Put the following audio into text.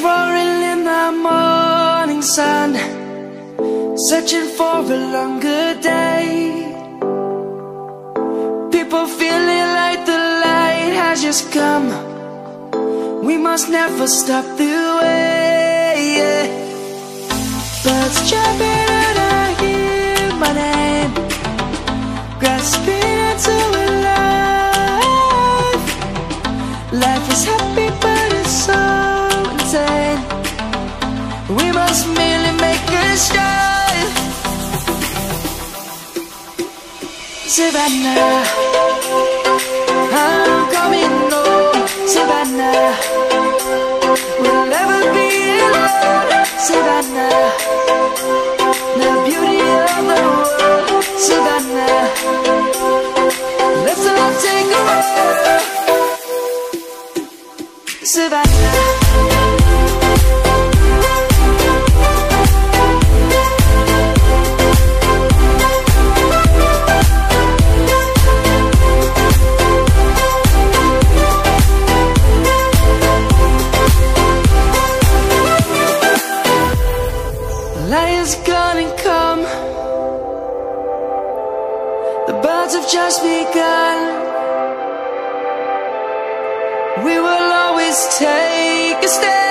roaring in the morning sun, searching for a longer day. People feeling like the light has just come. We must never stop the way, yeah. Birds jumping and I hear my name, grasping into a life. Life is happy but it's so insane. We must merely make a start. Savannah, I'm coming home. Savannah, we'll never be alone. Savannah, the beauty of the world. Savannah, let's all take a ride. Savannah, light is gonna come. The birds have just begun. We will always take a stand.